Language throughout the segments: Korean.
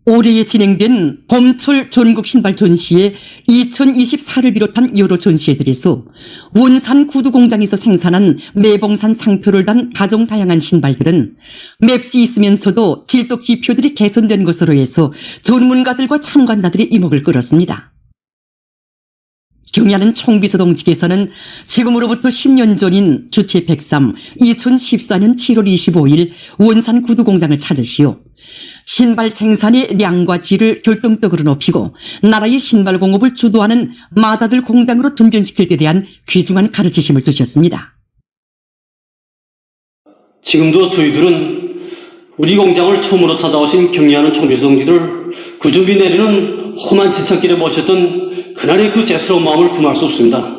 올해 진행된 봄철 전국 신발 전시회 2024를 비롯한 여러 전시회들에서 원산 구두 공장에서 생산한 매봉산 상표를 단 가정 다양한 신발들은 맵시 있으면서도 질적 지표들이 개선된 것으로 해서 전문가들과 참관자들이 이목을 끌었습니다. 경야는 총비서동 측에서는 지금으로부터 10년 전인 주체 103 2014년 7월 25일 원산 구두 공장을 찾으시오. 신발 생산의 량과 질을 결정적으로 높이고 나라의 신발 공업을 주도하는 마다들 공장으로 전변시킬 데 대한 귀중한 가르치심을 두셨습니다. 지금도 저희들은 우리 공장을 처음으로 찾아오신 경리하는 총비서동지를 그 준비 내리는 험한 지천길에 모셨던 그날의 그 죄스러운 마음을 금할 수 없습니다.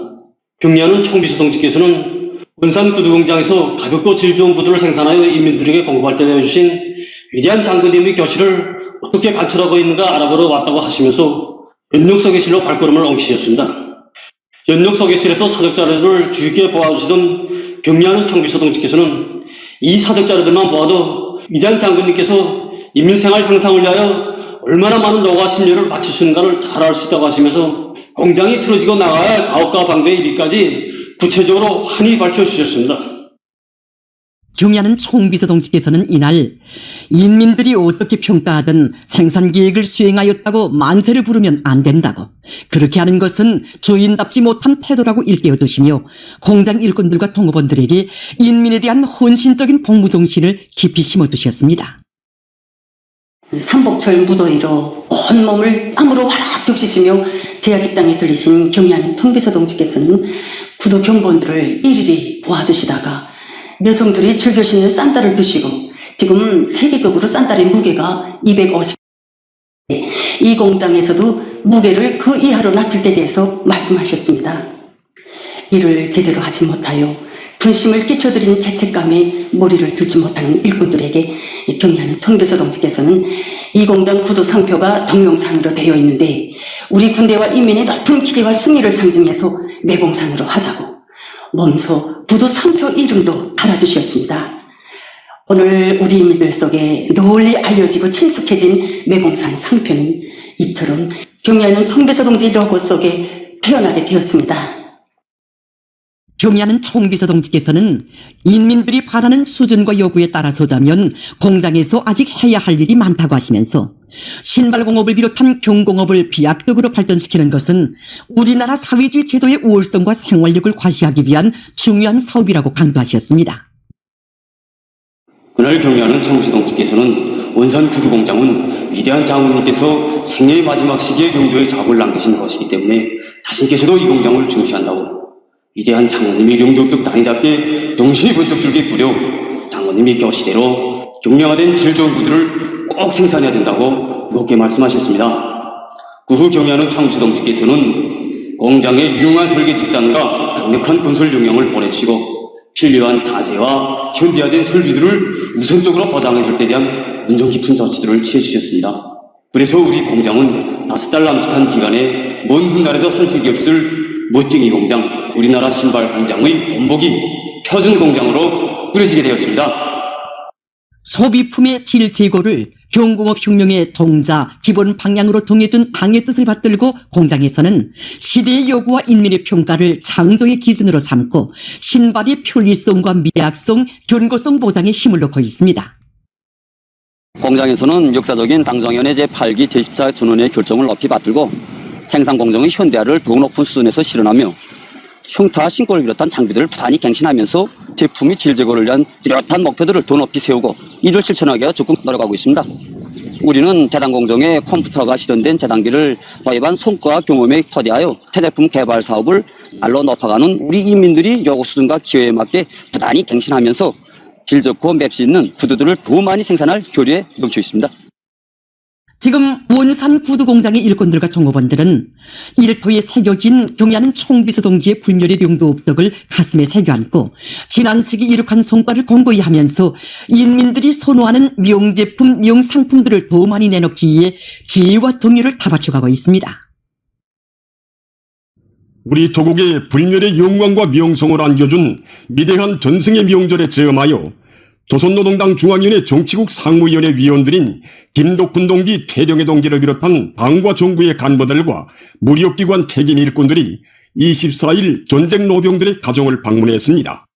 경리하는 총비서동지께서는 원산 구두 공장에서 가볍고 질 좋은 구두를 생산하여 인민들에게 공급할 때 내어주신 위대한 장군님의 교실을 어떻게 관철하고 있는가 알아보러 왔다고 하시면서 연력서계실로 발걸음을 옮기셨습니다. 연력서계실에서 사적자료를 주의 깊게 보아주시던 경리하는 총비서동지께서는 이 사적자료들만 보아도 위대한 장군님께서 인민생활 향상을 위하여 얼마나 많은 노고와 심려를 바치시는가를 잘 알 수 있다고 하시면서 공장이 틀어지고 나가야 할 가업과 방대의 일까지 구체적으로 환히 밝혀주셨습니다. 경야는 총비서동지께서는 이날 인민들이 어떻게 평가하든 생산계획을 수행하였다고 만세를 부르면 안 된다고, 그렇게 하는 것은 주인답지 못한 태도라고 일깨워두시며 공장 일꾼들과 동업원들에게 인민에 대한 헌신적인 복무정신을 깊이 심어두셨습니다. 삼복철 무더위로 온몸을 땀으로 화락 적시시며 제야 직장에 들리신 경야는 총비서동지께서는 구두 경보원들을 일일이 보아주시다가 여성들이 즐겨 신는 싼따를 드시고 지금 세계적으로 싼따의 무게가 250. 이 공장에서도 무게를 그 이하로 낮출 때 대해서 말씀하셨습니다. 이를 제대로 하지 못하여 분심을 끼쳐드린 죄책감에 머리를 들지 못하는 일꾼들에게 경리하는 총비서동지께서는 이 공장 구두 상표가 동명산으로 되어 있는데 우리 군대와 인민의 높은 기대와 승리를 상징해서 매봉산으로 하자고 몸소 구두 상표 이름도 달아주셨습니다. 오늘 우리 인민들 속에 널리 알려지고 친숙해진 매봉산 상표는 이처럼 경리하는 총비서동지 로고 속에 태어나게 되었습니다. 경야는 총비서동지께서는 인민들이 바라는 수준과 요구에 따라서자면 공장에서 아직 해야 할 일이 많다고 하시면서 신발공업을 비롯한 경공업을 비약적으로 발전시키는 것은 우리나라 사회주의 제도의 우월성과 생활력을 과시하기 위한 중요한 사업이라고 강조하셨습니다. 그날 경리하는 총비서동지께서는 원산 구두 공장은 위대한 장군님께서 생애의 마지막 시기에 경도에 작업을 남기신 것이기 때문에 자신께서도 이 공장을 중시한다고, 위대한 장군님이 용도격 단위답게 정신이 번쩍 들게 부려 장군님이 교시대로 경량화된 질 좋은 구두를 꼭 생산해야 된다고 무겁게 말씀하셨습니다. 그 후 경리하는 총비서동지께서는 공장의 유용한 설계 집단과 강력한 건설 역량을 보내주시고 필요한 자재와 현대화된 설비들을 우선적으로 보장해줄 때 대한 운정 깊은 조치들을 취해주셨습니다. 그래서 우리 공장은 5달 남짓한 기간에 먼 훗날에도 손색이 없을 멋쟁이 공장, 우리나라 신발 공장의 본보기 표준 공장으로 꾸려지게 되었습니다. 소비품의 질 제고를 경공업 혁명의 종자 기본 방향으로 정해준 당의 뜻을 받들고 공장에서는 시대의 요구와 인민의 평가를 장도의 기준으로 삼고 신발의 편리성과 미약성, 견고성 보장에 힘을 넣고 있습니다. 공장에서는 역사적인 당정위원회 제8기 제14회 전원의 결정을 높이 받들고 생산 공정의 현대화를 더욱 높은 수준에서 실현하며 형태와 신고를 비롯한 장비들을 부단히 갱신하면서 제품의 질 제고를 위한 뚜렷한 목표들을 더 높이 세우고 이를 실천하기 위해 적극 노력하고 있습니다. 우리는 재단 공정에 컴퓨터가 실현된 재단기를 도입한 성과와 경험에 토대하여 태제품 개발 사업을 날로 높아가는 우리 인민들이 요구 수준과 기회에 맞게 부단히 갱신하면서 질 좋고 맵시 있는 구두들을 더 많이 생산할 교류에 넘쳐 있습니다. 지금 원산 구두 공장의 일꾼들과 종업원들은 일터에 새겨진 경야는 총비서동지의 불멸의 용도업덕을 가슴에 새겨안고 지난 시기 이룩한 성과를 공고히 하면서 인민들이 선호하는 명제품, 명상품들을 더 많이 내놓기 위해 지혜와 정의를 다 바쳐가고 있습니다. 우리 조국의 불멸의 영광과 명성을 안겨준 위대한 전승의 명절에 저음하여 조선노동당 중앙위원회 정치국 상무위원회 위원들인 김덕훈 동지, 최령해 동지를 비롯한 당과 정부의 간부들과 무력기관 책임 일꾼들이 24일 전쟁 노병들의 가정을 방문했습니다.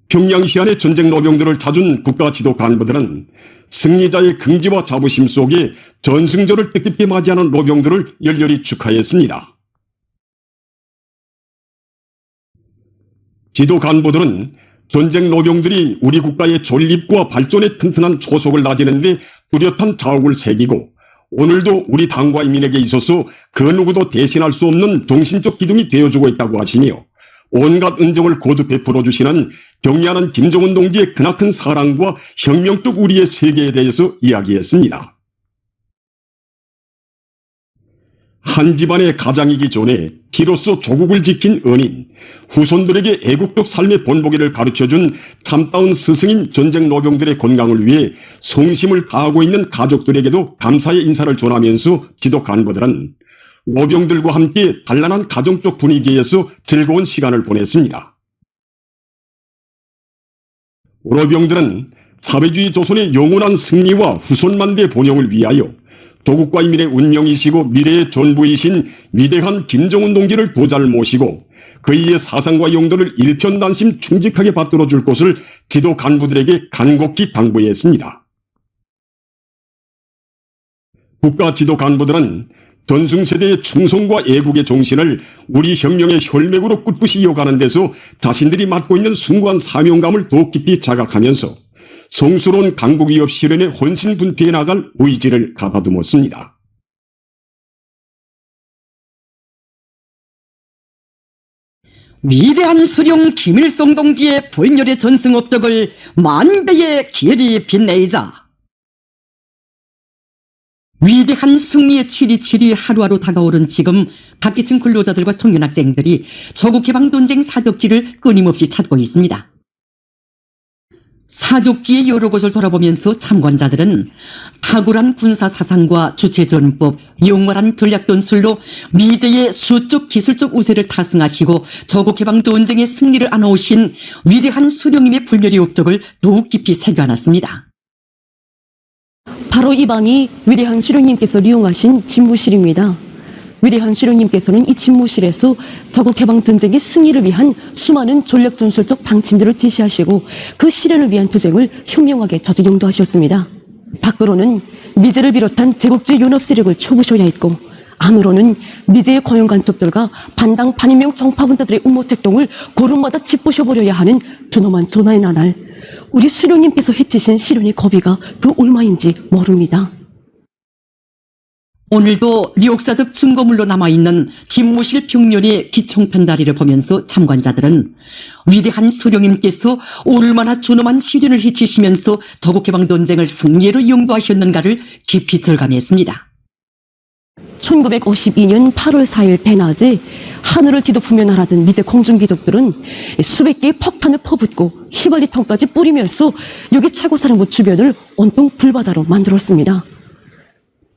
평양시 안의 전쟁 노병들을 찾은 국가 지도 간부들은 승리자의 긍지와 자부심 속에 전승절을 뜻깊게 맞이하는 노병들을 열렬히 축하했습니다. 지도 간부들은 전쟁 노병들이 우리 국가의 존립과 발전의 튼튼한 초석을 다지는 데 뚜렷한 자옥을 새기고 오늘도 우리 당과 인민에게 있어서 그 누구도 대신할 수 없는 정신적 기둥이 되어주고 있다고 하시며 온갖 은정을 거듭 베풀어 주시는 경의하는 김정은 동지의 크나큰 사랑과 혁명적 우리의 세계에 대해서 이야기했습니다. 한 집안의 가장이기 전에 피로써 조국을 지킨 은인, 후손들에게 애국적 삶의 본보기를 가르쳐준 참다운 스승인 전쟁 노병들의 건강을 위해 성심을 다하고 있는 가족들에게도 감사의 인사를 전하면서 지도 간부들은 노병들과 함께 단란한 가정적 분위기에서 즐거운 시간을 보냈습니다. 노병들은 사회주의 조선의 영원한 승리와 후손만대 번영을 위하여 조국과 인민의 운명이시고 미래의 전부이신 위대한 김정은 동지를 도자를 모시고 그이의 사상과 용도를 일편단심 충직하게 받들어 줄 것을 지도 간부들에게 간곡히 당부했습니다. 국가 지도 간부들은 전승세대의 충성과 애국의 정신을 우리 혁명의 혈맥으로 꿋꿋이 이어가는 데서 자신들이 맡고 있는 숭고한 사명감을 더욱 깊이 자각하면서 성스러운 강국위협 실현에 혼신분투해 나갈 의지를 가다듬었습니다. 위대한 수령 김일성 동지의 불멸의 전승 업적을 만배의 길이 빛내자. 위대한 승리의 치리치리 하루하루 다가오는 지금 각계층 근로자들과 청년학생들이 조국해방전쟁 사적지를 끊임없이 찾고 있습니다. 사족지의 여러 곳을 돌아보면서 참관자들은 탁월한 군사사상과 주체전법, 용활한 전략전술로 미제의 수적 기술적 우세를 타승하시고 조국해방전쟁의 승리를 안아오신 위대한 수령님의 불멸의 업적을 더욱 깊이 새겨안았습니다. 바로 이 방이 위대한 수령님께서 이용하신 집무실입니다. 위대한 수령님께서는 이 집무실에서 조국해방전쟁의 승리를 위한 수많은 전략전술적 방침들을 제시하시고 그 실현을 위한 투쟁을 현명하게 저지용도 하셨습니다. 밖으로는 미제를 비롯한 제국주의 연합세력을 쳐부셔야 했고 안으로는 미제의 고용간첩들과 반당 반인명 정파분자들의 음모택동을 고름마다 짚부셔버려야 하는 준엄한 전하의 나날, 우리 수령님께서 해치신 시련의 고비가 그 얼마인지 모릅니다. 오늘도 역사적 증거물로 남아있는 집무실 벽면의 기총탄 다리를 보면서 참관자들은 위대한 수령님께서 얼마나 준엄한 시련을 해치시면서 조국해방전쟁을 승리로 용도하셨는가를 깊이 절감했습니다. 1952년 8월 4일 대낮에 하늘을 뒤덮으며 날아든 미제 공중기독들은 수백 개의 폭탄을 퍼붓고 휘발유통까지 뿌리면서 여기 최고사령부 주변을 온통 불바다로 만들었습니다.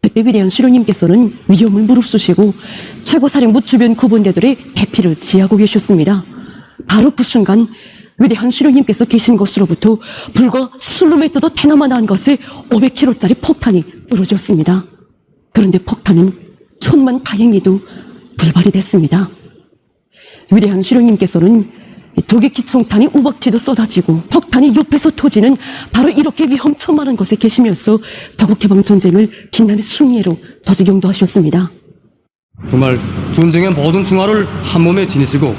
그때 위대한 수령님께서는 위험을 무릅쓰시고 최고사령부 주변 구분대들의 대피를 지하고 계셨습니다. 바로 그 순간 위대한 수령님께서 계신 곳으로부터 불과 슬로미터도 대나마나한 것에 500kg짜리 폭탄이 떨어졌습니다. 그런데 폭탄은 천만 다행히도 불발이 됐습니다. 위대한 수령님께서는 독의 기총탄이 우박지도 쏟아지고 폭탄이 옆에서 터지는 바로 이렇게 위험천만한 곳에 계시면서 조국해방전쟁을 빛나는 승리로 저지경도 하셨습니다. 정말 전쟁의 모든 중화를 한 몸에 지니시고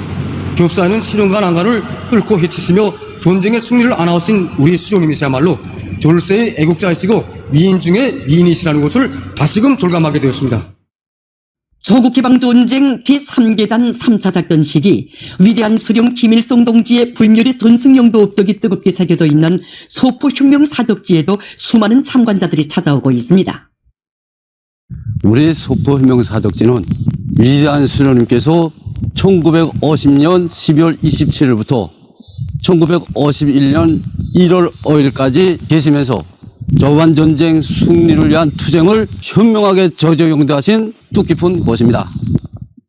겹사하는 시련과 난관을 뚫고 헤치시며 전쟁의 승리를 안아오신 우리 수령님이시야말로 졸세의 애국자이시고 미인 중에 미인이시라는 것을 다시금 절감하게 되었습니다. 조국해방전쟁 제3계단 3차 작전 시기 위대한 수령 김일성 동지의 불멸의 전승용도 업적이 뜨겁게 새겨져 있는 소포혁명 사적지에도 수많은 참관자들이 찾아오고 있습니다. 우리 소포혁명 사적지는 위대한 수령님께서 1950년 12월 27일부터 1951년 1월 5일까지 계시면서 조반전쟁 승리를 위한 투쟁을 현명하게 저지용도하신 뜻깊은 곳입니다.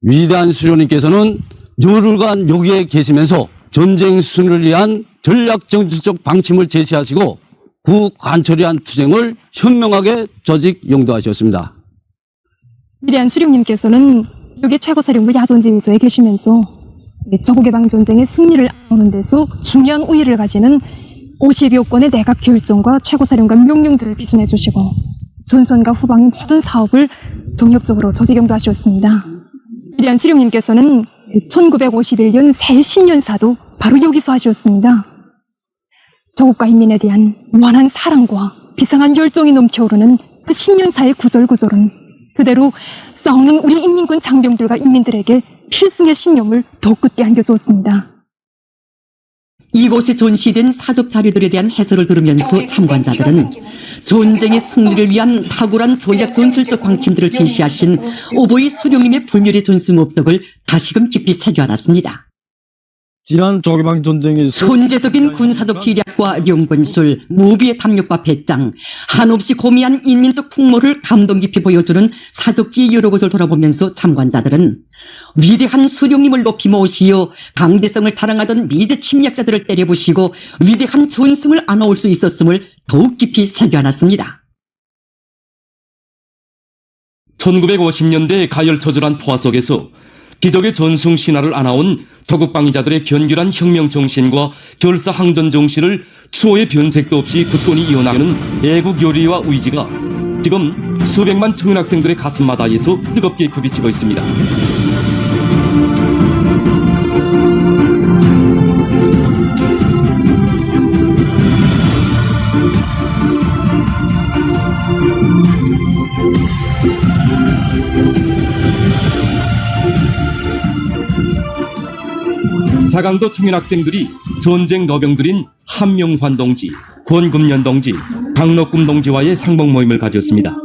위대한 수령님께서는 열흘간 여기에 계시면서 전쟁 승리를 위한 전략 정치적 방침을 제시하시고 구 관철을 위한 투쟁을 현명하게 조직 용도하셨습니다. 위대한 수령님께서는 여기 최고사령부 야전지휘소에 계시면서 저국해방 전쟁의 승리를 얻는 데서 중요한 우위를 가지는 50여 건의 내각 결정과 최고사령관 명령들을 비준해 주시고 전선과 후방의 모든 사업을 정력적으로 조직 용도하셨습니다. 위대한 수령님께서는 1951년 새 신년사도 바로 여기서 하셨습니다. 저국과 인민에 대한 무한한 사랑과 비상한 열정이 넘쳐오르는 그 신년사의 구절구절은 그대로 싸우는 우리 인민군 장병들과 인민들에게 필승의 신념을 더 굳게 안겨주었습니다. 이곳에 전시된 사적 자료들에 대한 해설을 들으면서 참관자들은 전쟁의 승리를 위한 탁월한 전략 전술적 방침들을 제시하신 오보이 수령님의 불멸의 전승업덕을 다시금 깊이 새겨알았습니다. 지난 저국해방 전쟁에서 천재적인 군사적 지략과 령군술, 무비의 탐욕과 배짱, 한없이 고미한 인민적 풍모를 감동 깊이 보여주는 사적지의 여러 곳을 돌아보면서 참관자들은 위대한 수령님을 높이 모시어 강대성을 타랑하던 미제 침략자들을 때려부시고 위대한 전승을 안아올 수 있었음을 더욱 깊이 새겨안았습니다. 1950년대 가열처절한 포화 속에서 기적의 전승 신화를 안아온 저국방위자들의 견결한 혁명 정신과 결사 항전 정신을 추호의 변색도 없이 굳건히 이어나가는 애국 열의와 의지가 지금 수백만 청년학생들의 가슴마다에서 뜨겁게 굽이치고 있습니다. 자강도 청년학생들이 전쟁 러병들인 한명환 동지, 권금년 동지, 강록금 동지와의 상봉 모임을 가졌습니다.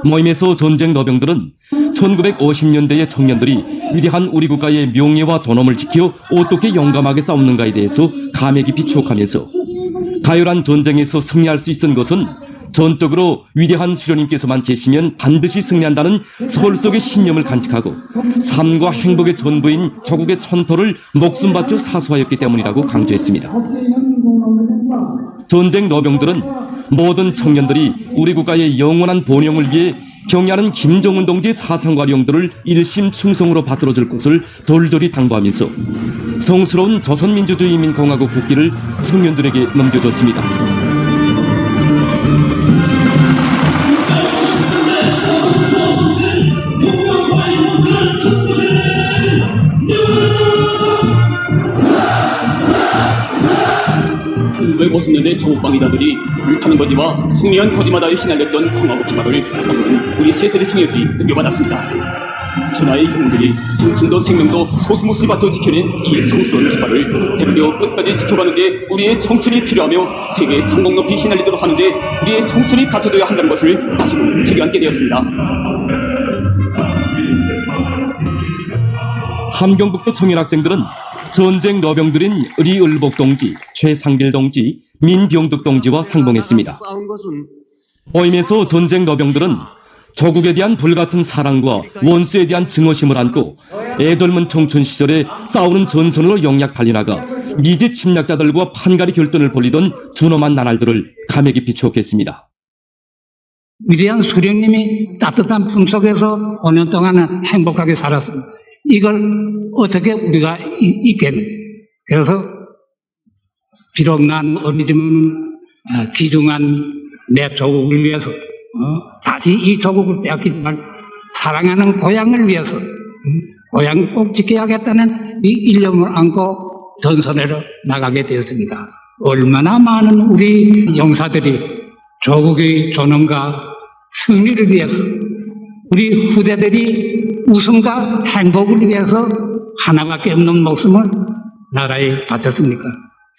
모임에서 전쟁 러병들은 1950년대의 청년들이 위대한 우리 국가의 명예와 존엄을 지켜 어떻게 용감하게 싸우는가에 대해서 감회 깊이 추억하면서 가열한 전쟁에서 승리할 수 있은 것은 전적으로 위대한 수령님께서만 계시면 반드시 승리한다는 서울 속의 신념을 간직하고 삶과 행복의 전부인 조국의 천토를 목숨 바쳐 사수하였기 때문이라고 강조했습니다. 전쟁 러병들은 모든 청년들이 우리 국가의 영원한 번영을 위해 경애하는 김정은 동지의 사상과 령들을 일심 충성으로 받들어줄 것을 돌돌이 당부하면서 성스러운 조선민주주의인민공화국 국기를 청년들에게 넘겨줬습니다. 왜 50년대 저국방위자들이 불타는 거지와 승리한 거지마다에 휘날렸던 공화국 기막을 오늘은 우리 세세대 청년들이 느껴받았습니다. 전하의 형들이 정신도 생명도 소수목시 바쳐 지켜낸 이 성스러운 기막을 대표려 끝까지 지켜가는데 우리의 청춘이 필요하며 세계의 창공 높이 휘날리도록 하는데 우리의 청춘이 갖춰져야 한다는 것을 다시금 새겨안게 되었습니다. 함경북도 청년학생들은 전쟁 러병들인 리을복 동지, 최상길 동지, 민병득 동지와 상봉했습니다. 모임에서 전쟁 러병들은 조국에 대한 불같은 사랑과 원수에 대한 증오심을 안고 애절문 청춘 시절에 싸우는 전선으로 영약 달려나가 미제 침략자들과 판가리 결전을 벌이던 준엄한 나날들을 감회 깊이 추억했습니다. 위대한 수령님이 따뜻한 품 속에서 5년 동안 행복하게 살았습니다. 이걸 어떻게 우리가 잊겠는가. 그래서 비록 난 어리지만 귀중한 내 조국을 위해서 다시 이 조국을 빼앗기지 말고 사랑하는 고향을 위해서 고향을 꼭 지켜야겠다는 이 일념을 안고 전선으로 나가게 되었습니다. 얼마나 많은 우리 용사들이 조국의 존엄과 승리를 위해서 우리 후대들이 웃음과 행복을 위해서 하나밖에 없는 목숨을 나라에 바쳤습니까?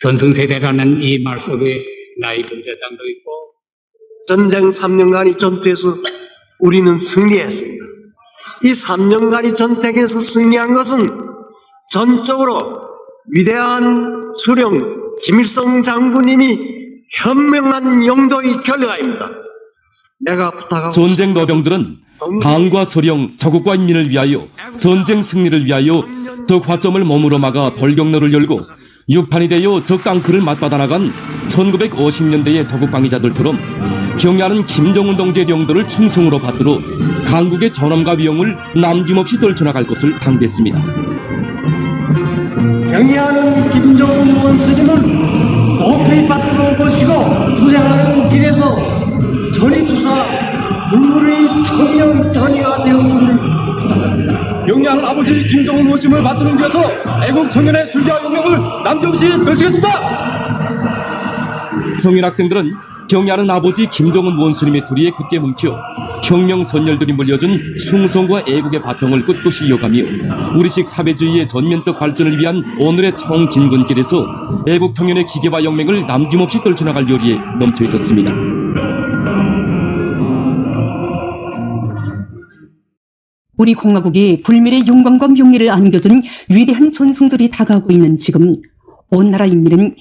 전승세대라는 이 말 속에 나의 군대장도 있고 전쟁 3년간의 전투에서 우리는 승리했습니다. 이 3년간의 전쟁에서 승리한 것은 전적으로 위대한 수령 김일성 장군님이 현명한 용도의 결과입니다. 내가 부탁하고 전쟁 러병들은 당과 소령, 자국과 인민을 위하여 전쟁 승리를 위하여 적 화점을 몸으로 막아 돌경로를 열고 육판이 되어 적 땅크를 맞받아 나간 1950년대의 조국 방위자들처럼 경야는 김정은 동지의 용도를 충성으로 받들어 강국의 전엄과 위엄을 남김없이 떨쳐나갈 것을 당부했습니다. 경의하는 김정은 원수님은 높이 받들어 보시고 투쟁하는 길에서 전이투사 불굴의 청년전이가 되어주기를 부탁합니다. 경의하는 아버지 김정은 원심을 받드는 길에서 애국 청년의 술기와 용맹을 남김없이 펼치겠습니다. 청년 학생들은 경의하는 아버지 김정은 원수님의 두리에 굳게 뭉쳐 혁명 선열들이 물려준 충성과 애국의 바통을 꿋꿋이 이어가며 우리식 사회주의의 전면적 발전을 위한 오늘의 청진군길에서 애국 청년의 기계와 영맹을 남김없이 떨쳐나갈 열의에 넘쳐 있었습니다. 우리 공화국이 불멸의 영광과 명예를 안겨준 위대한 전승절이 다가오고 있는 지금 온 나라 인민은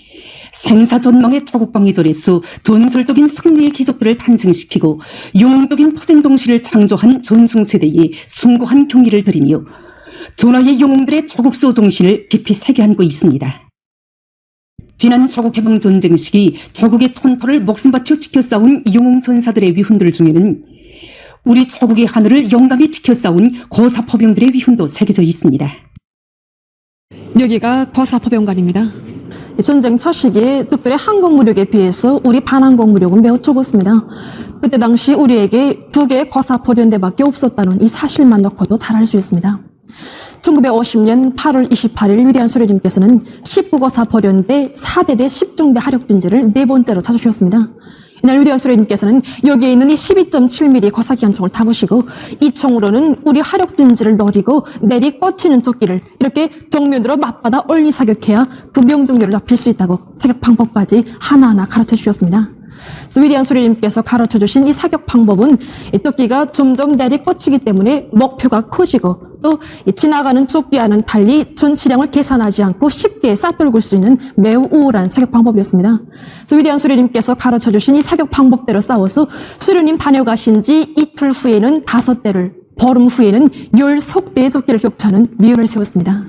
생사전망의 조국방위절에서 전설적인 승리의 기적들을 탄생시키고 영웅적인 포쟁동시를 창조한 전승세대에 숭고한 경의를 드리며 전하의 영웅들의 조국소 정신을 깊이 새겨안고 있습니다. 지난 조국해방전쟁 시기 조국의 촌토를 목숨 바쳐 지켜 싸운 영웅 전사들의 위훈들 중에는 우리 조국의 하늘을 영감히 지켜 싸운 고사포병들의 위훈도 새겨져 있습니다. 여기가 거사포병관입니다. 전쟁 첫 시기에 특별히 항공 무력에 비해서 우리 반항공 무력은 매우 적었습니다. 그때 당시 우리에게 2개의 거사포련대밖에 없었다는 이 사실만 놓고도 잘 알 수 있습니다. 1950년 8월 28일 위대한 소령님께서는 19거사포련대 4대대 10중대 하력진지를 4번째로 찾으셨습니다. 이날 위대한 소령님께서는 여기에 있는 이 12.7mm 거사기관총을 타보시고 이 총으로는 우리 하력진지를 노리고 내리 뻗치는 조끼를 이렇게 정면으로 맞받아 얼리 사격해야 그 명중률을 높일 수 있다고 사격 방법까지 하나하나 가르쳐 주셨습니다. 그래서 위대한 소령님께서 가르쳐 주신 이 사격 방법은 이 조끼가 점점 내리 뻗치기 때문에 목표가 커지고 또 지나가는 조끼와는 달리 전치량을 계산하지 않고 쉽게 쏴돌굴 수 있는 매우 우월한 사격 방법이었습니다. 그래서 위대한 소령님께서 가르쳐 주신 이 사격 방법대로 싸워서 소령님 다녀가신 지 이틀 후에는 5대를, 보름 후에는 10석대의 조끼를 격추하는 미연을 세웠습니다.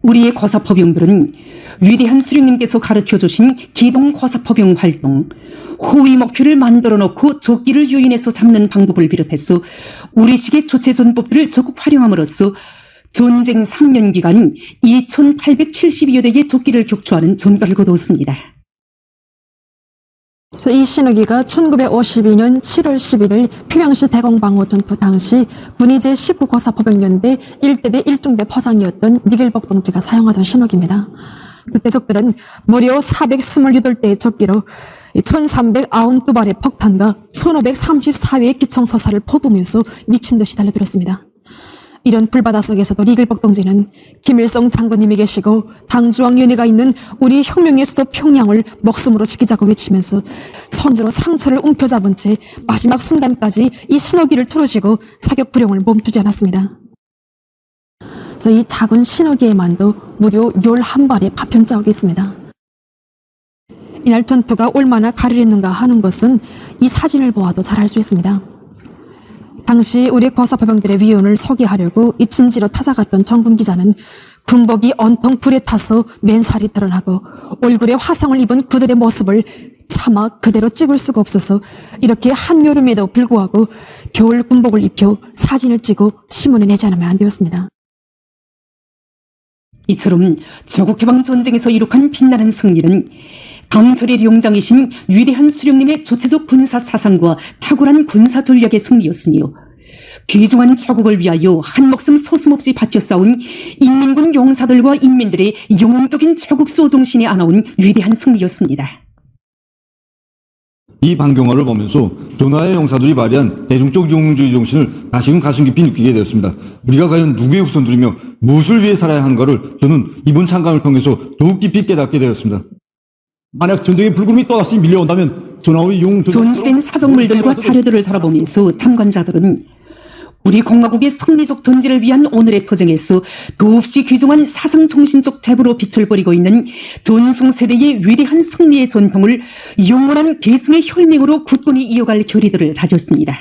우리의 거사포병들은 위대한 수령님께서 가르쳐 주신 기동 거사포병 활동, 호위 목표를 만들어 놓고 조끼를 유인해서 잡는 방법을 비롯해서 우리식의 조체전법들을 적극 활용함으로써 전쟁 3년 기간 2,872여 대의 조끼를 격추하는 전과를 거두었습니다. 그래서 이 신호기가 1952년 7월 11일 평양시 대공방어 전투 당시 군이 제19거사포병연대 1대대 1중대 포장이었던 미길복 동지가 사용하던 신호기입니다. 그때 적들은 무려 428대의 적기로 1,392발의 폭탄과 1,534회의 기총서사를 퍼부으면서 미친 듯이 달려들었습니다. 이런 불바다 속에서도 리길복 동지는 김일성 장군님이 계시고 당주왕연회가 있는 우리 혁명의 수도 평양을 목숨으로 지키자고 외치면서 손으로 상처를 움켜잡은 채 마지막 순간까지 이 신호기를 틀어쥐고 사격 구령을 멈추지 않았습니다. 그래서 이 작은 신호기에만도 무려 11발의 파편 자국이 있습니다. 이날 전투가 얼마나 가르렸는가 하는 것은 이 사진을 보아도 잘 알 수 있습니다. 당시 우리 거사포병들의 위원을 소개하려고 이 진지로 찾아갔던 정군 기자는 군복이 온통 불에 타서 맨살이 드러나고 얼굴에 화상을 입은 그들의 모습을 차마 그대로 찍을 수가 없어서 이렇게 한여름에도 불구하고 겨울 군복을 입혀 사진을 찍어 신문에 내지 않으면 안 되었습니다. 이처럼 조국해방전쟁에서 이룩한 빛나는 승리는 강철의 용장이신 위대한 수령님의 조태적 군사 사상과 탁월한 군사 전략의 승리였으며 귀중한 조국을 위하여 한 목숨 소슴없이 바쳐 싸운 인민군 용사들과 인민들의 영웅적인 조국 소정신이 안아온 위대한 승리였습니다. 이 방경화를 보면서 전하의 용사들이 발휘한 대중적 영웅주의 정신을 다시금 가슴 깊이 느끼게 되었습니다. 우리가 과연 누구의 후손들이며 무엇을 위해 살아야 하는가를 저는 이번 참관을 통해서 더욱 깊이 깨닫게 되었습니다. 만약 전쟁의 불금이 또다시 밀려온다면 전하의 존시된 사정물들과 자료들을 돌아보면서 참관자들은 우리 공화국의 성리적 전제를 위한 오늘의 투쟁에서 더없이 귀중한 사상정신적 제보로 빛을 버리고 있는 전승세대의 위대한 승리의 전통을 영원한 계승의 혈맹으로 굳건히 이어갈 결의들을 다졌습니다.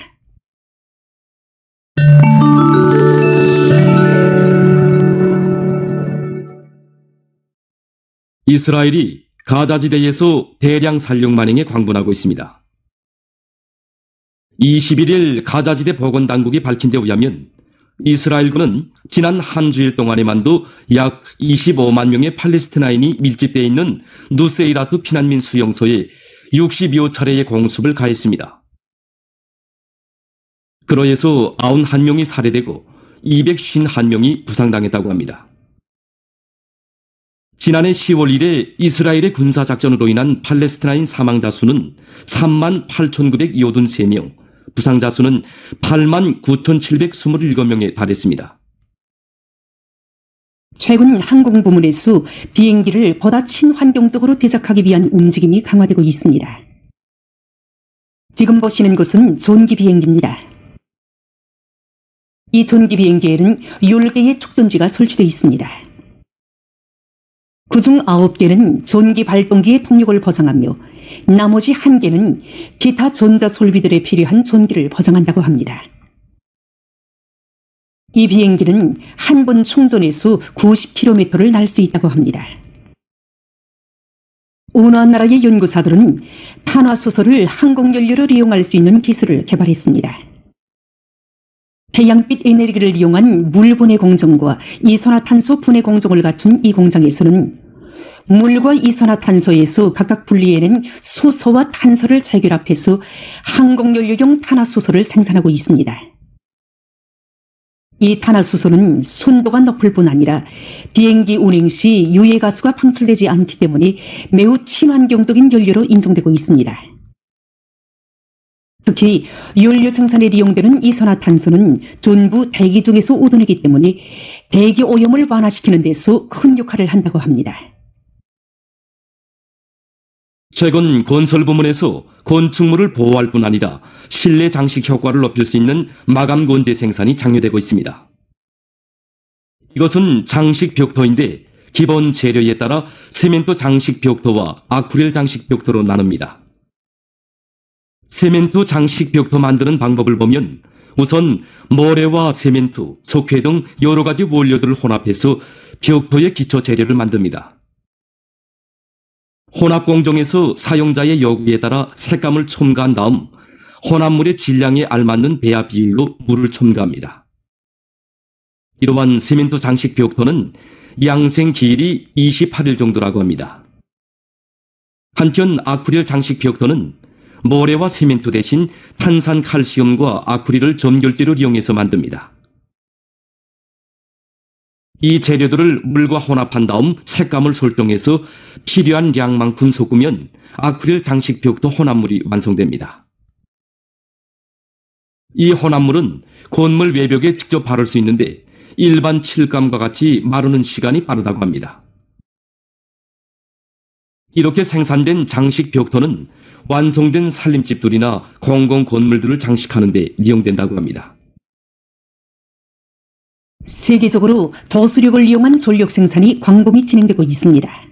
이스라엘이 가자지대에서 대량 살육 만행에 광분하고 있습니다. 21일 가자지대 보건당국이 밝힌 데 의하면 이스라엘군은 지난 한 주일 동안에만도 약 25만 명의 팔레스티나인이 밀집되어 있는 누세이라트 피난민 수용소에 62여 차례의 공습을 가했습니다. 그로해서 91명이 살해되고 251명이 부상당했다고 합니다. 지난해 10월 1일 이스라엘의 군사작전으로 인한 팔레스티나인 사망자 수는 38,983명, 부상자 수는 89,727명에 달했습니다. 최근 항공 부문에서 비행기를 보다 친환경적으로 제작하기 위한 움직임이 강화되고 있습니다. 지금 보시는 것은 전기 비행기입니다. 이 전기 비행기에는 10개의 축전지가 설치되어 있습니다. 그중 9개는 전기 발동기의 동력을 보장하며 나머지 1개는 기타 전자 설비들에 필요한 전기를 보장한다고 합니다. 이 비행기는 한 번 충전해서 90km를 날 수 있다고 합니다. 어느 한 나라의 연구사들은 탄화수소를 항공연료로 이용할 수 있는 기술을 개발했습니다. 태양빛 에너지를 이용한 물 분해 공정과 이산화탄소 분해 공정을 갖춘 이 공장에서는 물과 이산화탄소에서 각각 분리해낸 수소와 탄소를 재결합해서 항공연료용 탄화수소를 생산하고 있습니다. 이 탄화수소는 순도가 높을 뿐 아니라 비행기 운행 시 유해가스가 방출되지 않기 때문에 매우 친환경적인 연료로 인정되고 있습니다. 특히 연료 생산에 이용되는 이산화탄소는 전부 대기 중에서 얻어내기 때문에 대기 오염을 완화시키는 데서 큰 역할을 한다고 합니다. 최근 건설 부문에서 건축물을 보호할 뿐 아니라 실내 장식 효과를 높일 수 있는 마감 건대 생산이 장려되고 있습니다. 이것은 장식 벽토인데 기본 재료에 따라 세멘토 장식 벽토와 아크릴 장식 벽토로 나눕니다. 세멘토 장식 벽토 만드는 방법을 보면 우선 모래와 세멘토, 석회 등 여러 가지 원료들을 혼합해서 벽토의 기초 재료를 만듭니다. 혼합 공정에서 사용자의 요구에 따라 색감을 첨가한 다음 혼합물의 질량에 알맞는 배합 비율로 물을 첨가합니다. 이러한 세멘토 장식 벽토는 양생 기일이 28일 정도라고 합니다. 한편 아크릴 장식 벽토는 모래와 세멘토 대신 탄산 칼슘과 아크릴을 점결제로 이용해서 만듭니다. 이 재료들을 물과 혼합한 다음 색감을 설정해서 필요한 양만큼 섞으면 아크릴 장식 벽토 혼합물이 완성됩니다. 이 혼합물은 건물 외벽에 직접 바를 수 있는데 일반 칠감과 같이 마르는 시간이 빠르다고 합니다. 이렇게 생산된 장식 벽토는 완성된 살림집들이나 공공 건물들을 장식하는 데 이용된다고 합니다. 세계적으로 저수력을 이용한 전력 생산이 광범위 진행되고 있습니다.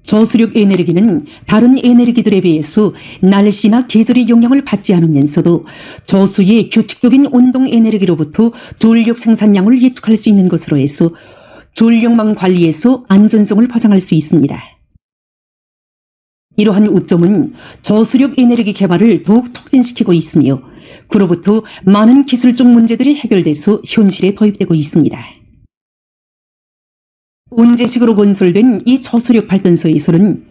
저수력 에너지는 다른 에너지들에 비해서 날씨나 계절의 영향을 받지 않으면서도 저수의 규칙적인 운동 에너지로부터 전력 생산량을 예측할 수 있는 것으로 해서 전력망 관리에서 안전성을 보장할 수 있습니다. 이러한 우점은 저수력 에너지 개발을 더욱 촉진시키고 있으며 그로부터 많은 기술적 문제들이 해결돼서 현실에 도입되고 있습니다. 온재식으로 건설된 이 저수력 발전소에서는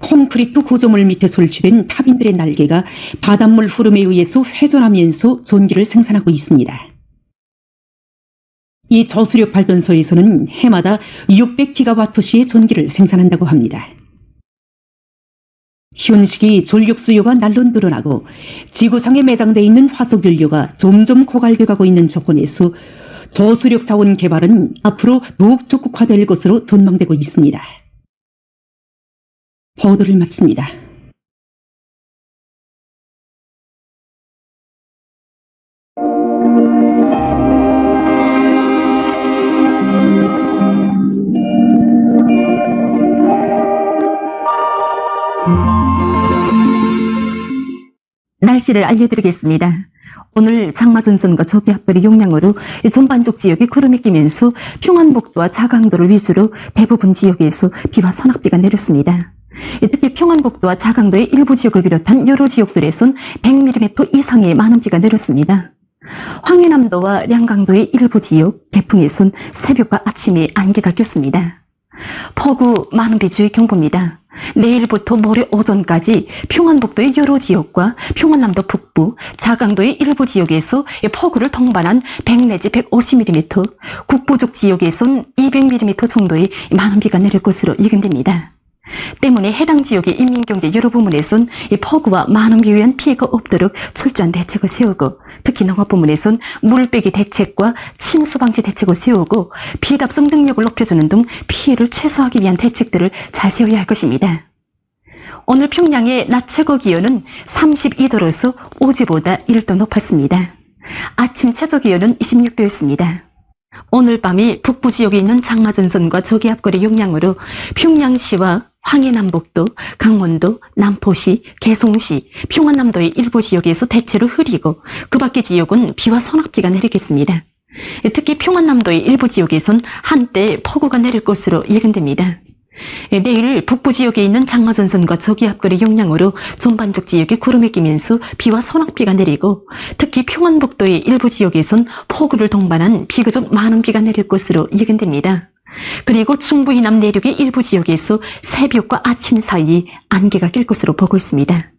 콘크리트 구조물 밑에 설치된 타빈들의 날개가 바닷물 흐름에 의해서 회전하면서 전기를 생산하고 있습니다. 이 저수력 발전소에서는 해마다 600기가와트시의 전기를 생산한다고 합니다. 현식이 전력 수요가 날로 늘어나고 지구상에 매장되어 있는 화석 연료가 점점 고갈돼 가고 있는 조건에서 저수력 자원 개발은 앞으로 더욱 적극화될 것으로 전망되고 있습니다. 보도를 마칩니다. 날씨를 알려드리겠습니다. 오늘 장마전선과 저기압별의 영향으로 전반적 지역이 구름이 끼면서 평안북도와 자강도를 위주로 대부분 지역에서 비와 소낙비가 내렸습니다. 특히 평안북도와 자강도의 일부 지역을 비롯한 여러 지역들에선 100mm 이상의 많은 비가 내렸습니다. 황해남도와 량강도의 일부 지역, 개풍에선 새벽과 아침에 안개가 꼈습니다. 폭우 많은 비 주의 경보입니다. 내일부터 모레 오전까지 평안북도의 여러 지역과 평안남도 북부, 자강도의 일부 지역에서 폭우를 동반한 100 내지 150mm, 국부족 지역에선 200mm 정도의 많은 비가 내릴 것으로 예견됩니다. 때문에 해당 지역의 인민경제 여러 부문에선 폭우와 많은 비에 의한 피해가 없도록 철저한 대책을 세우고, 특히 농업부문에선 물빼기 대책과 침수 방지 대책을 세우고 비답성 능력을 높여주는 등 피해를 최소화하기 위한 대책들을 잘 세워야 할 것입니다. 오늘 평양의 낮 최고 기온은 32도로서 어제보다 1도 높았습니다. 아침 최저 기온은 26도였습니다. 오늘 밤이 북부 지역에 있는 장마전선과 저기압골의 영향으로 평양시와 황해남북도, 강원도, 남포시, 개송시, 평안남도의 일부 지역에서 대체로 흐리고 그 밖의 지역은 비와 소낙비가 내리겠습니다. 특히 평안남도의 일부 지역에선 한때 폭우가 내릴 것으로 예견됩니다. 내일 북부 지역에 있는 장마전선과 저기압골의 영향으로 전반적 지역에 구름이 끼면서 비와 소낙비가 내리고, 특히 평안북도의 일부 지역에선 폭우를 동반한 비교적 많은 비가 내릴 것으로 예견됩니다. 그리고 충북 이남 내륙의 일부 지역에서 새벽과 아침 사이에 안개가 낄 것으로 보고 있습니다.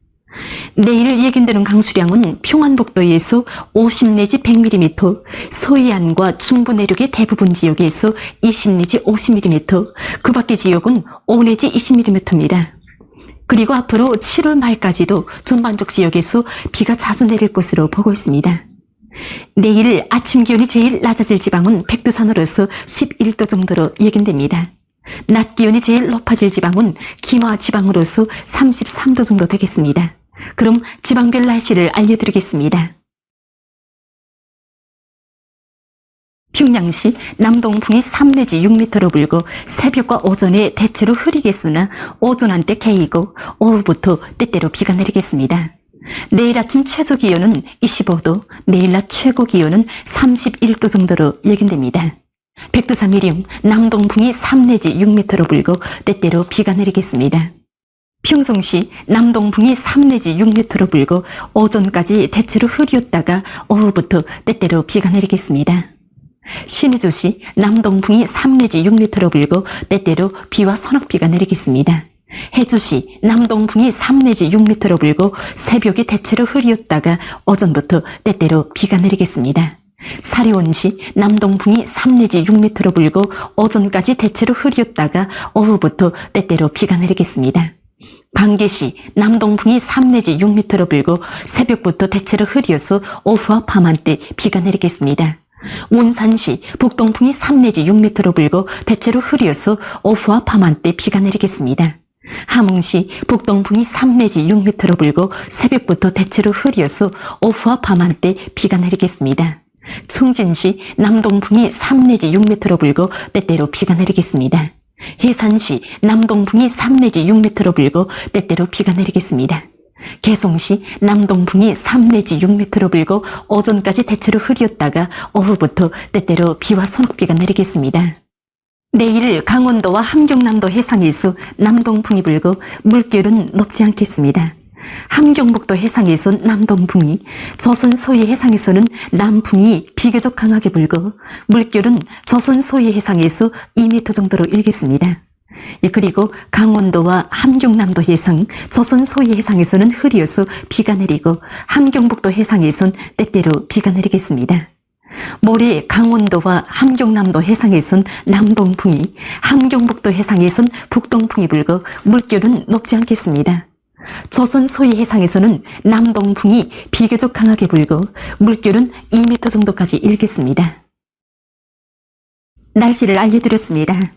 내일 예견되는 강수량은 평안북도에서 50 내지 100mm, 서해안과 중부 내륙의 대부분 지역에서 20 내지 50mm, 그 밖의 지역은 5 내지 20mm입니다. 그리고 앞으로 7월 말까지도 전반적 지역에서 비가 자주 내릴 것으로 보고 있습니다. 내일 아침 기온이 제일 낮아질 지방은 백두산으로서 11도 정도로 예견됩니다. 낮 기온이 제일 높아질 지방은 김화 지방으로서 33도 정도 되겠습니다. 그럼 지방별 날씨를 알려드리겠습니다. 평양시 남동풍이 3 내지 6m로 불고 새벽과 오전에 대체로 흐리겠으나 오전 한때 개이고 오후부터 때때로 비가 내리겠습니다. 내일 아침 최저 기온은 25도, 내일 낮 최고 기온은 31도 정도로 예견됩니다. 백두산 미령 남동풍이 3 내지 6m로 불고 때때로 비가 내리겠습니다. 평성시 남동풍이 3 내지 6m로 불고 오전까지 대체로 흐리었다가 오후부터 때때로 비가 내리겠습니다. 신의주시 남동풍이 3 내지 6m로 불고 때때로 비와 소낙비가 내리겠습니다. 해주시 남동풍이 3 내지 6m로 불고 새벽에 대체로 흐리었다가 오전부터 때때로 비가 내리겠습니다. 사리원시 남동풍이 3 내지 6m로 불고 오전까지 대체로 흐리었다가 오후부터 때때로 비가 내리겠습니다. 광개시 남동풍이 3 내지 6m로 불고 새벽부터 대체로 흐려서 오후와 밤한때 비가 내리겠습니다. 원산시 북동풍이 3 내지 6m로 불고 대체로 흐려서 오후와 밤한때 비가 내리겠습니다. 함흥시 북동풍이 3 내지 6m로 불고 새벽부터 대체로 흐려서 오후와 밤한때 비가 내리겠습니다. 청진시 남동풍이 3 내지 6m로 불고 때때로 비가 내리겠습니다. 해산시 남동풍이 3 내지 6m로 불고 때때로 비가 내리겠습니다. 개송시 남동풍이 3 내지 6m로 불고 오전까지 대체로 흐렸다가 오후부터 때때로 비와 소낙비가 내리겠습니다. 내일 강원도와 함경남도 해상에서 남동풍이 불고 물결은 높지 않겠습니다. 함경북도 해상에서 남동풍이, 조선 서해 해상에서는 남풍이 비교적 강하게 불고 물결은 조선 서해 해상에서 2m 정도로 일겠습니다. 그리고 강원도와 함경남도 해상, 조선 서해 해상에서는 흐려서 비가 내리고 함경북도 해상에선 때때로 비가 내리겠습니다. 모레 강원도와 함경남도 해상에선 남동풍이, 함경북도 해상에선 북동풍이 불고 물결은 높지 않겠습니다. 조선 서해 해상에서는 남동풍이 비교적 강하게 불고 물결은 2m 정도까지 일겠습니다. 날씨를 알려드렸습니다.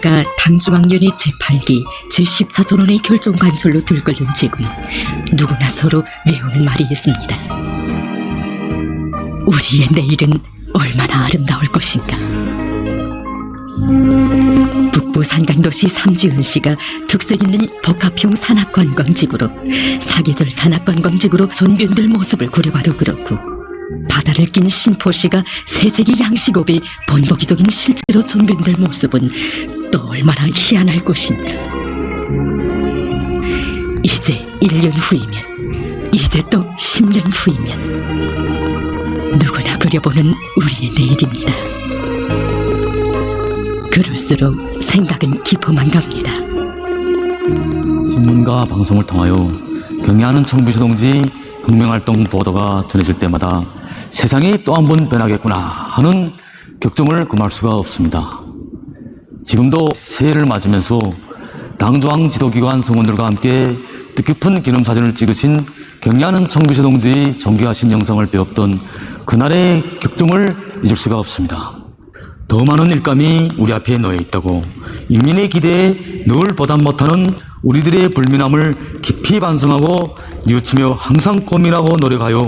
나라가 당중앙위원회 제8기 제14 전원의 결정 관철로 들끓는 지금 누구나 서로 외우는 말이 있습니다. 우리의 내일은 얼마나 아름다울 것인가. 북부 산간도시 삼지연시가 특색 있는 복합형 산악관광지구로 사계절 산악관광지구로 전변될 모습을 고려봐도 그렇고, 바다를 낀 신포시가 새세기 양식업의 번복이적인 실제로 전변될 모습은 또 얼마나 희한할 것인가. 이제 1년 후이면, 이제 또 10년 후이면 누구나 그려보는 우리의 내일입니다. 그럴수록 생각은 깊어만 갑니다. 신문과 방송을 통하여 경애하는 청비서 동지 혁명활동 보도가 전해질 때마다 세상이 또 한 번 변하겠구나 하는 격정을 금할 수가 없습니다. 지금도 새해를 맞으면서 당중앙 지도기관 성원들과 함께 뜻깊은 기념사진을 찍으신 경애하는 청비서 동지의 존귀하신 영상을 배웠던 그날의 격정을 잊을 수가 없습니다. 더 많은 일감이 우리 앞에 놓여 있다고, 인민의 기대에 늘 보답 못하는 우리들의 불민함을 깊이 반성하고 뉘우치며 항상 고민하고 노력하여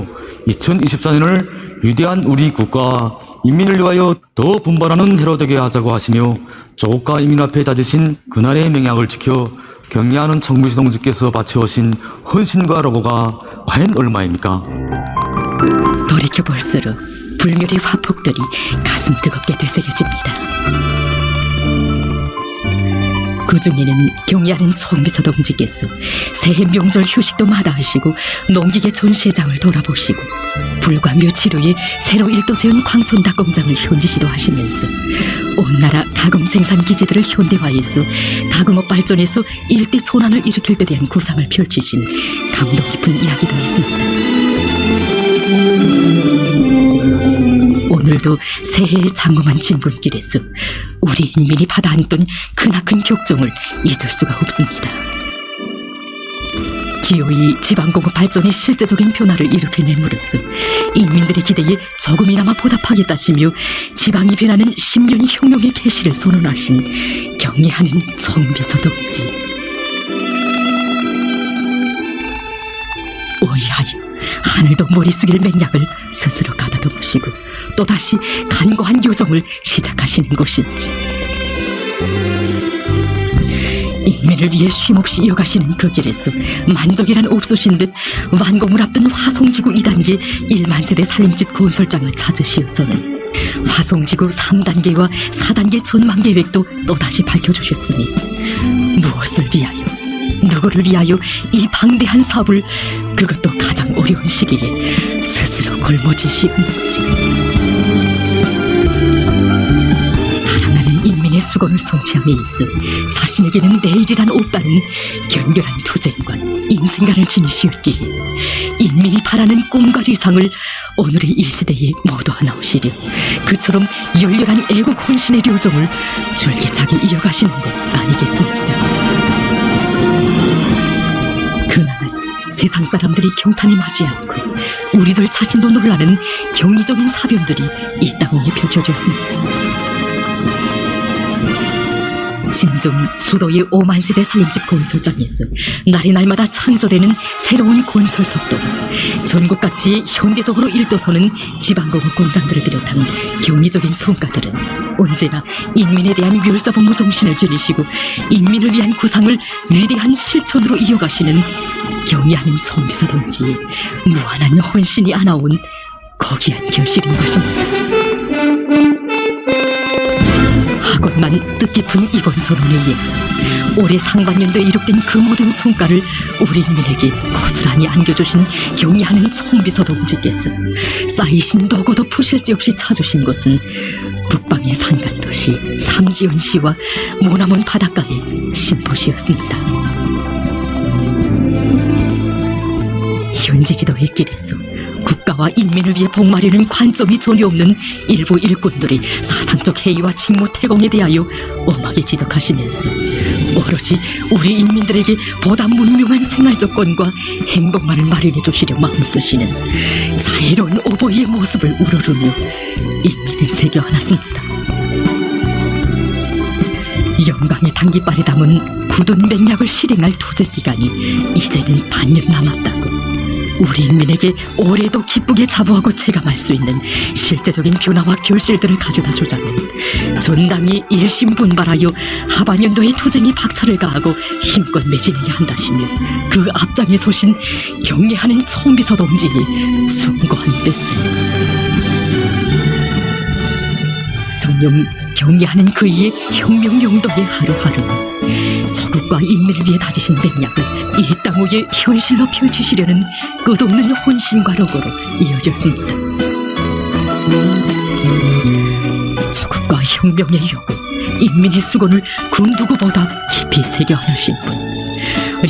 2024년을 위대한 우리 국가 인민을 위하여 더 분발하는 해로 되게 하자고 하시며 조국과 인민 앞에 다지신 그날의 명약을 지켜 경애하는 청비서 동지께서 바쳐오신 헌신과 로고가 과연 얼마입니까? 돌이켜볼수록 불멸의 화폭들이 가슴 뜨겁게 되새겨집니다. 그 중에는 경애하는 청비서 동지께서 새해 명절 휴식도 마다하시고 농기계 전시회장을 돌아보시고 불과 며칠 후에 새로 일도 세운 광촌닭 공장을 현지 시도하시면서 온 나라 가금 생산 기지들을 현대화해서 가금업 발전에서 일대 손안을 일으킬 데 대한 구상을 펼치신 감동 깊은 이야기도 있습니다. 오늘도 새해의 장엄한 진군길에서 우리 인민이 받아안던 크나큰 격정을 잊을 수가 없습니다. 기어이 지방공업 발전의 실제적인 변화를 일으켜냄으로써 인민들의 기대에 조금이나마 보답하겠다시며 지방이 변하는 10년 혁명의 개시를 선언하신 경애하는 청비서 동지. 오이하여 하늘도 머리 숙일 맹약을 스스로 가다듬으시고 또다시 간과한 요정을 시작하시는 것인지, 인민을 위해 쉼없이 이어가시는 그 길에서 만족이란 옵소신 듯 완공을 앞둔 화성지구 2단계 1만 세대 살림집 건설장을 찾으시어서는 화성지구 3단계와 4단계 전망계획도 또다시 밝혀주셨으니 무엇을 위하여, 누구를 위하여 이 방대한 사업을, 그것도 가장 어려운 시기에 스스로 걸머지시는지. 사랑하는 인민의 수건을 성취함에 있어 자신에게는 내일이란 없다는 견결한 투쟁관, 인생관을 지니시었기에 인민이 바라는 꿈과理想을 오늘의 이 시대에 모두 하나오시려 그처럼 열렬한 애국 혼신의 료정을 줄기차게 이어가시는 것 아니겠습니까? 그날 세상 사람들이 경탄에 맞지 않고 우리들 자신도 놀라는 경이적인 사변들이 이 땅 위에 펼쳐졌습니다. 진정 수도의 5만 세대 살림집 건설장에서 날이 날마다 창조되는 새로운 건설 속도, 전국 각지에 현대적으로 일도서는 지방공업 공장들을 비롯한 경이적인 성과들은 언제나 인민에 대한 멸사본무 정신을 지니시고 인민을 위한 구상을 위대한 실천으로 이어가시는 경애하는 청비서 동지의 무한한 헌신이 안아온 거기한 결실인 것입니다. 하건만 뜻깊은 이번 전원에 의해서 올해 상반년도에 이룩된 그 모든 성과를 우리 인민에게 고스란히 안겨주신 경애하는 청비서 동지께서 쌓이신 노고도 푸실 새 없이 찾으신 것은 북방의 산간도시 삼지연시와 모나먼 바닷가의 신포시였습니다. 현지 지도의 길에서 국가와 인민을 위해 복마려는 관점이 전혀 없는 일부 일꾼들의 사상적 해이와 직무 태공에 대하여 엄하게 지적하시면서 오로지 우리 인민들에게 보다 문명한 생활조건과 행복만을 마련해 주시려 마음쓰시는 자애로운 오보이의 모습을 우러르며 인민을 새겨 안았습니다. 영광의 단깃발에 담은 굳은 맹약을 실행할 투쟁 기간이 이제는 반년 남았다고. 우리 인민에게 올해도 기쁘게 자부하고 체감할 수 있는 실제적인 변화와 결실들을 가져다 주자면 전당이 일심분발하여 하반년도의 투쟁이 박차를 가하고 힘껏 매진해야 한다시며 그 앞장에 서신 경례하는 총비서 동지니 숭고한 뜻을. 정녕 경례하는 그이의 혁명 용도의 하루하루는 조국과 인민을 위해 다지신 맹약을 이 땅 위에 현실로 펼치시려는 끝없는 혼신과 로고로 이어졌습니다. 조국과 혁명의 요구, 인민의 수고를 군두구보다 깊이 새겨하신 분,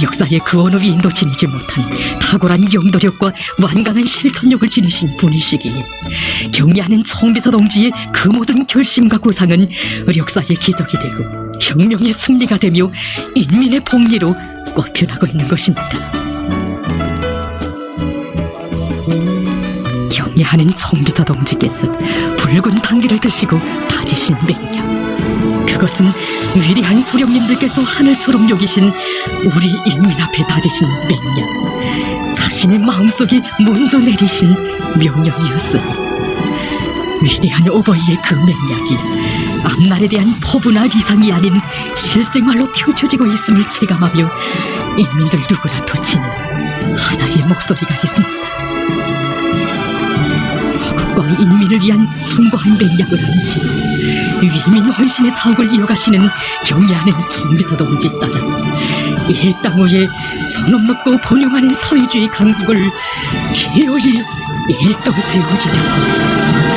역사의 그 어느 위인도 지니지 못한 탁월한 영도력과 완강한 실천력을 지니신 분이시기에 경례하는 총비서 동지의 그 모든 결심과 구상은 역사의 기적이 되고 혁명의 승리가 되며 인민의 복리로 꽃피어나고 있는 것입니다. 경례하는 총비서 동지께서 붉은 당기를 드시고 다지신 맹약, 그것은 위대한 소령님들께서 하늘처럼 여기신 우리 인민 앞에 다지신 맹약, 자신의 마음속에 먼저 내리신 명령이었으니 위대한 오버이의 그 맹약이 앞날에 대한 포부나 리상이 아닌 실생활로 펼쳐지고 있음을 체감하며 인민들 누구나 터치는 하나의 목소리가 있습니다. 조국과 인민을 위한 숭고한 맹약을 안으시고 위민 헌신의 자업을 이어가시는 경례하는 총비서 동지 따라 이 땅 위에 전업 높고 번영하는 사회주의 강국을 기어이 일떠세우리라.